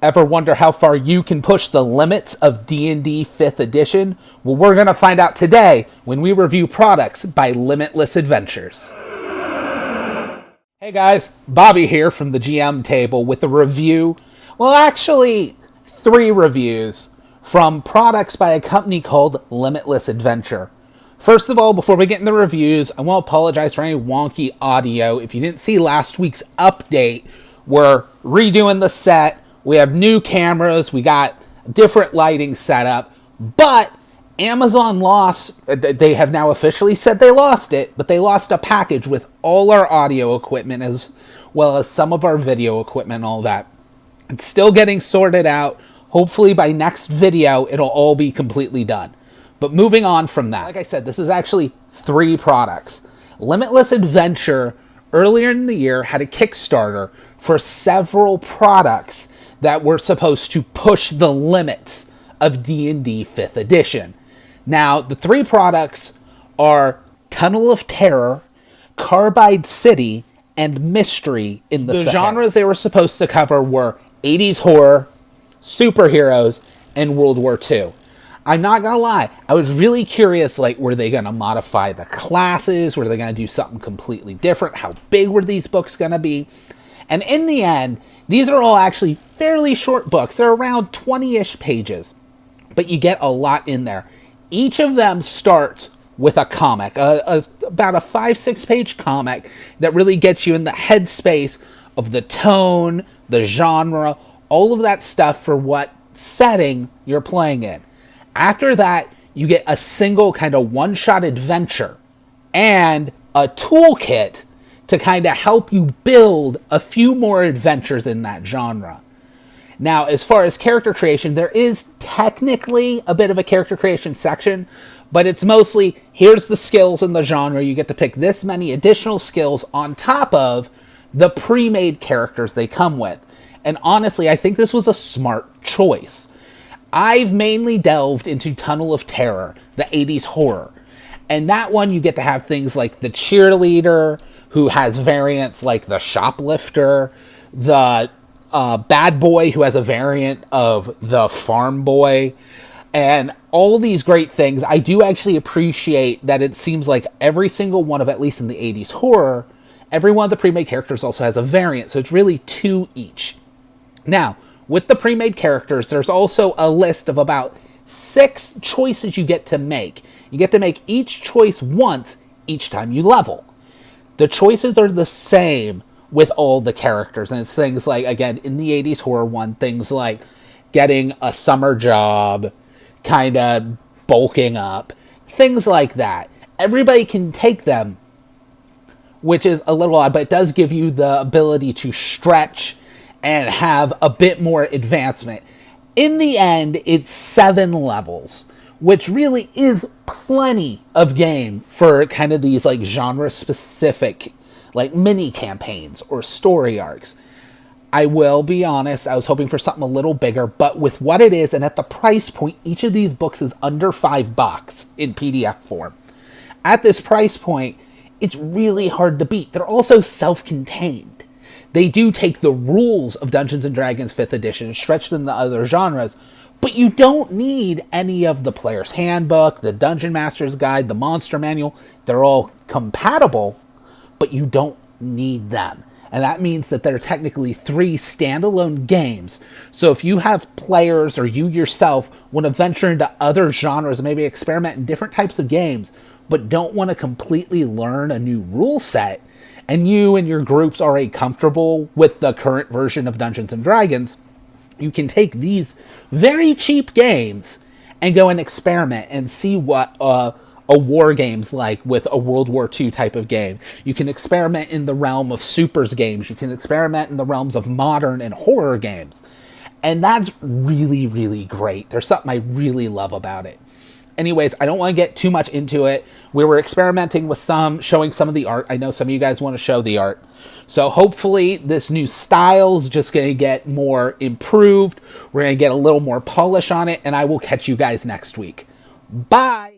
Ever wonder how far you can push the limits of D&D 5th edition? Well, we're going to find out today when we review products by Limitless Adventures. Hey guys, Bobby here from the GM table with a review, well actually 3 reviews from products by a company called Limitless Adventure. First of all, before we get into the reviews, I want to apologize for any wonky audio. If you didn't see last week's update, we're redoing the set. We have new cameras, we got different lighting setup, but Amazon lost, they have now officially said they lost it, but they lost a package with all our audio equipment as well as some of our video equipment and all that. It's still getting sorted out. Hopefully by next video, it'll all be completely done. But moving on from that, like I said, this is actually 3 products. Limitless Adventure, earlier in the year, had a Kickstarter for several products that were supposed to push the limits of D&D 5th edition. Now, the 3 products are Tunnel of Terror, Carbide City, and Mystery in the genres they were supposed to cover were 80s horror, superheroes, and World War II. I'm not gonna lie, I was really curious, like, were they gonna modify the classes? Were they gonna do something completely different? How big were these books gonna be? And in the end, these are all actually fairly short books. They're around 20-ish pages, but you get a lot in there. Each of them starts with a comic, about a 5-6 page comic that really gets you in the headspace of the tone, the genre, all of that stuff for what setting you're playing in. After that, you get a single kind of one-shot adventure and a toolkit to kind of help you build a few more adventures in that genre. Now, as far as character creation, there is technically a bit of a character creation section, but it's mostly, here's the skills in the genre, you get to pick this many additional skills on top of the pre-made characters they come with. And honestly, I think this was a smart choice. I've mainly delved into Tunnel of Terror, the 80s horror. And that one, you get to have things like the cheerleader, who has variants like the shoplifter, the bad boy, who has a variant of the farm boy, and all these great things. I do actually appreciate that it seems like every single one of, at least in the 80s horror, every one of the pre-made characters also has a variant, so it's really 2 each. Now, with the pre-made characters, there's also a list of about 6 choices you get to make. You get to make each choice once each time you level. The choices are the same with all the characters, and it's things like, again, in the 80s horror one, things like getting a summer job, kind of bulking up, things like that. Everybody can take them, which is a little odd, but it does give you the ability to stretch and have a bit more advancement. In the end, it's 7 levels, which really is plenty of game for kind of these like genre-specific like mini campaigns or story arcs. I will be honest, I was hoping for something a little bigger, but with what it is and at the price point, each of these books is under $5 in PDF form. At this price point, it's really hard to beat. They're also self-contained. They do take the rules of Dungeons & Dragons 5th edition and stretch them to other genres, but you don't need any of the player's handbook, the Dungeon Master's Guide, the Monster Manual. They're all compatible, but you don't need them. And that means that there are technically 3 standalone games. So if you have players or you yourself want to venture into other genres, maybe experiment in different types of games, but don't want to completely learn a new rule set, and you and your group's already comfortable with the current version of Dungeons & Dragons, you can take these very cheap games and go and experiment and see what a war game's like with a World War II type of game. You can experiment in the realm of supers games. You can experiment in the realms of modern and horror games. And that's really, really great. There's something I really love about it. Anyways, I don't want to get too much into it. We were experimenting with showing some of the art. I know some of you guys want to show the art. So hopefully this new style's just going to get more improved. We're going to get a little more polish on it, and I will catch you guys next week. Bye!